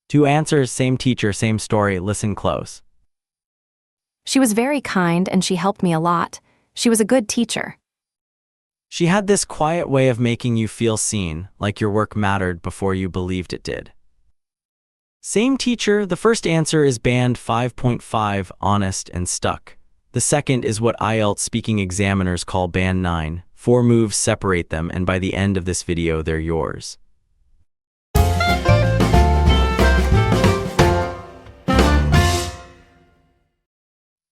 Two answers, same teacher, same story, listen close. She was very kind and she helped me a lot. She was a good teacher. She had this quiet way of making you feel seen, like your work mattered before you believed it did. Same teacher, the first answer is band 5.5, honest and stuck. The second is what IELTS speaking examiners call band 9. 4 moves separate them, and by the end of this video, they're yours.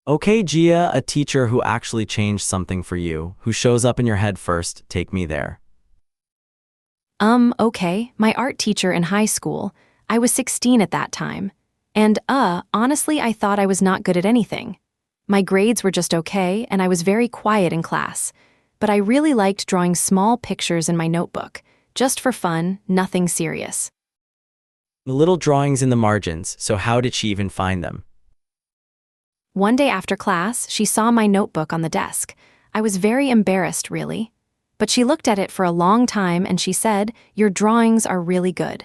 Okay, Gia, a teacher who actually changed something for you, who shows up in your head first, take me there. Okay, my art teacher in high school. I was 16 at that time. And, honestly, I thought I was not good at anything. My grades were just okay, and I was very quiet in class. But I really liked drawing small pictures in my notebook, just for fun, nothing serious. The little drawings in the margins, so how did she even find them? One day after class, she saw my notebook on the desk. I was very embarrassed, really. But she looked at it for a long time and she said, "Your drawings are really good."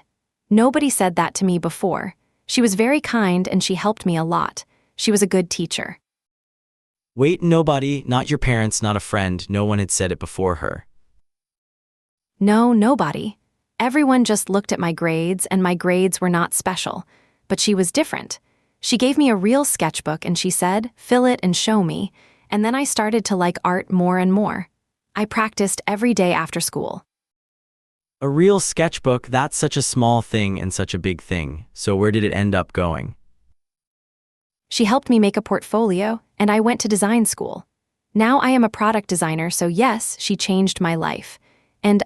Nobody said that to me before. She was very kind and she helped me a lot. She was a good teacher. Wait, nobody, not your parents, not a friend, no one had said it before her. No, nobody. Everyone just looked at my grades and my grades were not special. But she was different. She gave me a real sketchbook and she said, "Fill it and show me." And then I started to like art more and more. I practiced every day after school. A real sketchbook, that's such a small thing and such a big thing. So where did it end up going? She helped me make a portfolio, and I went to design school. Now I am a product designer, so yes, she changed my life. And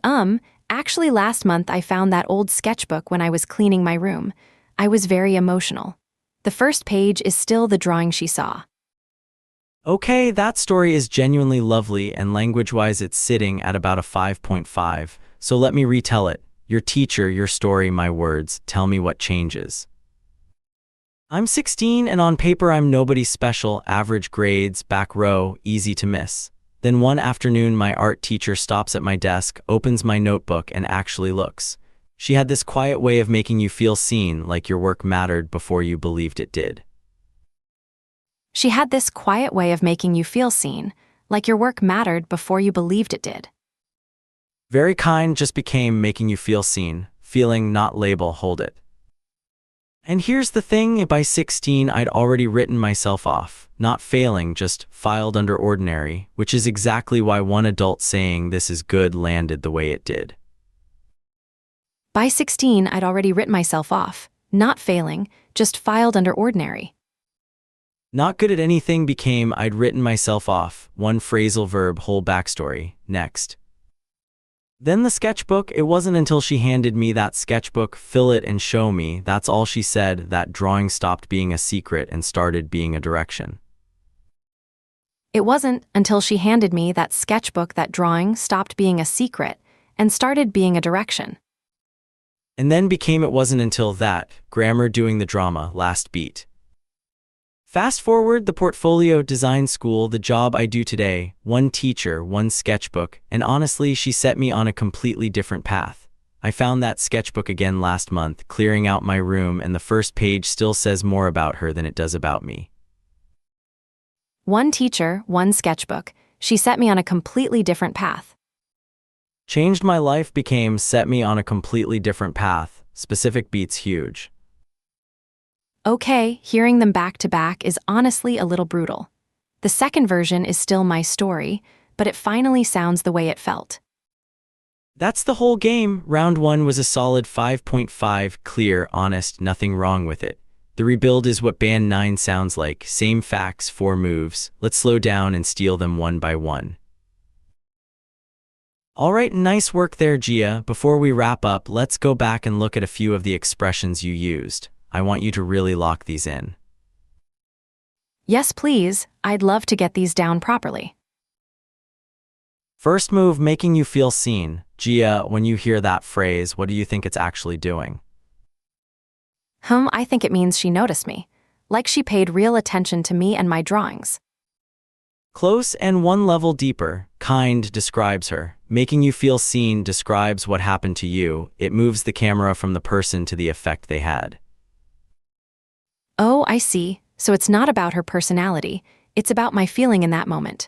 actually last month I found that old sketchbook when I was cleaning my room. I was very emotional. The first page is still the drawing she saw. Okay, that story is genuinely lovely, and language-wise it's sitting at about a 5.5. So let me retell it. Your teacher, your story, my words, tell me what changes. I'm 16 and on paper I'm nobody special, average grades, back row, easy to miss. Then one afternoon my art teacher stops at my desk, opens my notebook and actually looks. She had this quiet way of making you feel seen, like your work mattered before you believed it did. She had this quiet way of making you feel seen, like your work mattered before you believed it did. Very kind just became making you feel seen, feeling, not label, hold it. And here's the thing, by 16 I'd already written myself off, not failing, just filed under ordinary, which is exactly why one adult saying this is good landed the way it did. By 16 I'd already written myself off, not failing, just filed under ordinary. Not good at anything became I'd written myself off, one phrasal verb, whole backstory, next. Then the sketchbook, it wasn't until she handed me that sketchbook, "Fill it and show me," that's all she said, that drawing stopped being a secret and started being a direction. It wasn't until she handed me that sketchbook that drawing stopped being a secret and started being a direction. And then became it wasn't until that, grammar doing the drama, last beat. Fast forward, the portfolio, design school, the job I do today, one teacher, one sketchbook, and honestly, she set me on a completely different path. I found that sketchbook again last month, clearing out my room, and the first page still says more about her than it does about me. One teacher, one sketchbook. She set me on a completely different path. Changed my life became set me on a completely different path. Specific beats huge. Okay, hearing them back to back is honestly a little brutal. The second version is still my story, but it finally sounds the way it felt. That's the whole game. Round 1 was a solid 5.5, clear, honest, nothing wrong with it. The rebuild is what band 9 sounds like, same facts, 4 moves. Let's slow down and steal them one by one. Alright, nice work there, Gia. Before we wrap up, let's go back and look at a few of the expressions you used. I want you to really lock these in. Yes, please. I'd love to get these down properly. First move, making you feel seen. Gia, when you hear that phrase, what do you think it's actually doing? I think it means she noticed me. Like she paid real attention to me and my drawings. Close and one level deeper. Kind describes her. Making you feel seen describes what happened to you. It moves the camera from the person to the effect they had. Oh, I see. So it's not about her personality, it's about my feeling in that moment.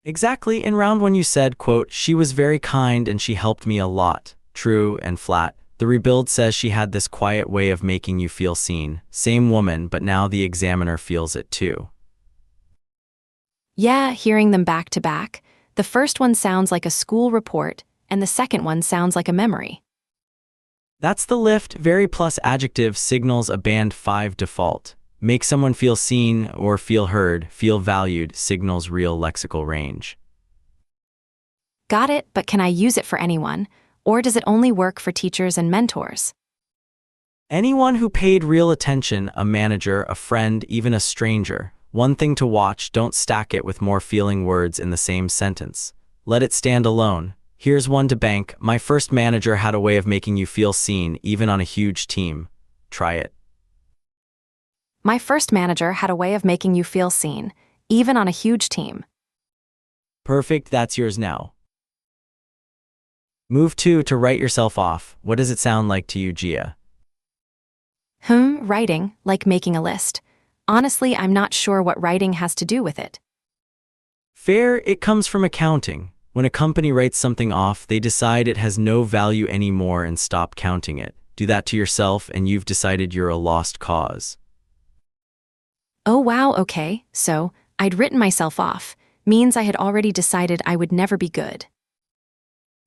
Exactly, in round one you said, quote, she was very kind and she helped me a lot. True and flat. The rebuild says she had this quiet way of making you feel seen. Same woman, but now the examiner feels it too. Yeah, hearing them back to back, the first one sounds like a school report, and the second one sounds like a memory. That's the lift. Very plus adjective signals a band 5 default. Make someone feel seen or feel heard, feel valued, signals real lexical range. Got it, but can I use it for anyone? Or does it only work for teachers and mentors? Anyone who paid real attention, a manager, a friend, even a stranger. One thing to watch, don't stack it with more feeling words in the same sentence. Let it stand alone. Here's one to bank. My first manager had a way of making you feel seen, even on a huge team. Try it. My first manager had a way of making you feel seen, even on a huge team. Perfect, that's yours now. Move 2 to write yourself off. What does it sound like to you, Gia? Writing, like making a list. Honestly, I'm not sure what writing has to do with it. Fair, it comes from accounting. When a company writes something off, they decide it has no value anymore and stop counting it. Do that to yourself and you've decided you're a lost cause. Oh wow, okay, so, I'd written myself off, means I had already decided I would never be good.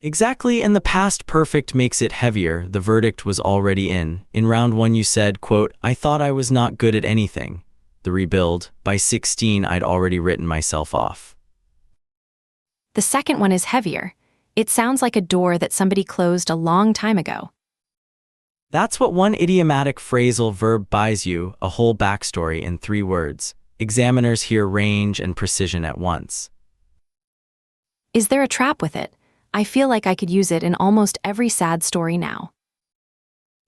Exactly, and the past perfect makes it heavier. The verdict was already in. In round 1 you said, quote, I thought I was not good at anything. The rebuild, by 16 I'd already written myself off. The second one is heavier. It sounds like a door that somebody closed a long time ago. That's what one idiomatic phrasal verb buys you, a whole backstory in 3 words. Examiners hear range and precision at once. Is there a trap with it? I feel like I could use it in almost every sad story now.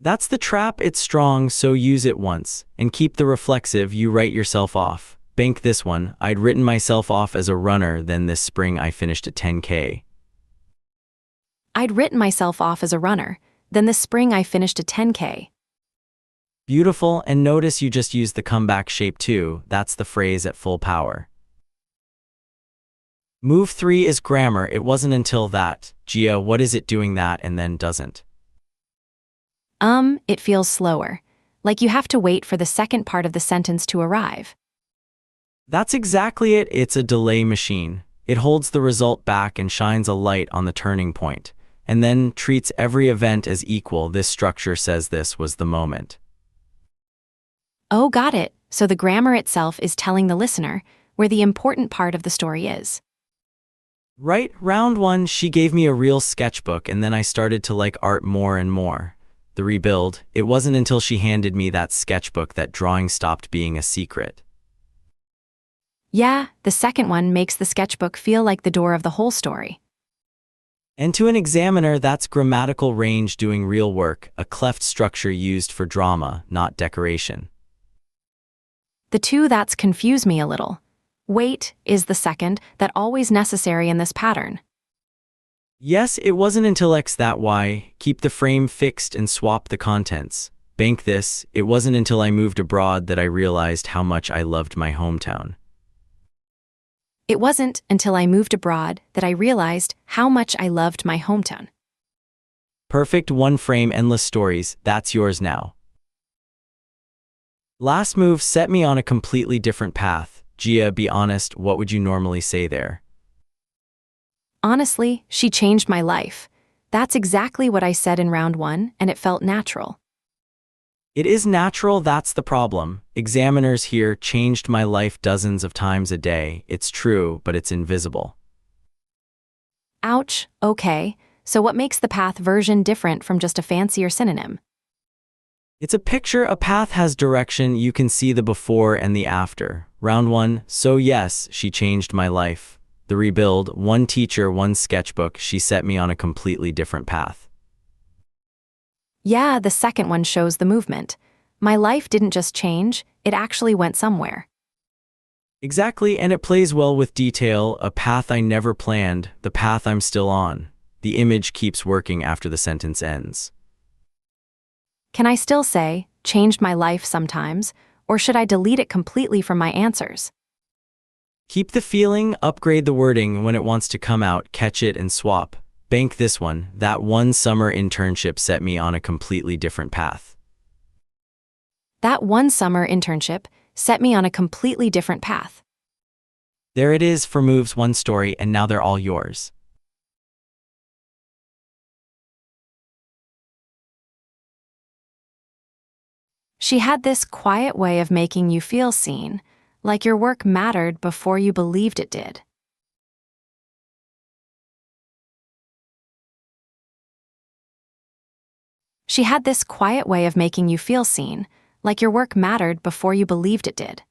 That's the trap, it's strong, so use it once. And keep the reflexive, you write yourself off. Bank this one, I'd written myself off as a runner, then this spring I finished a 10K. I'd written myself off as a runner, then this spring I finished a 10K. Beautiful, and notice you just used the comeback shape too, that's the phrase at full power. Move 3 is grammar, it wasn't until that. Gia, what is it doing that and then doesn't? It feels slower. Like you have to wait for the second part of the sentence to arrive. That's exactly it, it's a delay machine. It holds the result back and shines a light on the turning point, and then treats every event as equal. This structure says this was the moment. Oh, got it. So the grammar itself is telling the listener where the important part of the story is. Right, round 1, she gave me a real sketchbook and then I started to like art more and more. The rebuild, it wasn't until she handed me that sketchbook that drawing stopped being a secret. Yeah, the second one makes the sketchbook feel like the door of the whole story. And to an examiner, that's grammatical range doing real work, a cleft structure used for drama, not decoration. The two that's confuse me a little. Wait is the second, that always necessary in this pattern. Yes, it wasn't until X that Y, keep the frame fixed and swap the contents. Bank this, it wasn't until I moved abroad that I realized how much I loved my hometown. It wasn't until I moved abroad that I realized how much I loved my hometown. Perfect, one frame, endless stories, that's yours now. Last move set me on a completely different path. Gia, be honest, what would you normally say there? Honestly, she changed my life. That's exactly what I said in round 1, and it felt natural. It is natural, that's the problem. Examiners here changed my life dozens of times a day. It's true, but it's invisible. Ouch, okay, so what makes the path version different from just a fancier synonym? It's a picture, a path has direction, you can see the before and the after. Round 1, so yes, she changed my life. The rebuild, one teacher, one sketchbook, she set me on a completely different path. Yeah, the second one shows the movement. My life didn't just change, it actually went somewhere. Exactly, and it plays well with detail, a path I never planned, the path I'm still on. The image keeps working after the sentence ends. Can I still say, changed my life sometimes, or should I delete it completely from my answers? Keep the feeling, upgrade the wording when it wants to come out, catch it and swap. Bank this one. That one summer internship set me on a completely different path. That one summer internship set me on a completely different path. There it is for moves, one story, and now they're all yours. She had this quiet way of making you feel seen, like your work mattered before you believed it did. She had this quiet way of making you feel seen, like your work mattered before you believed it did.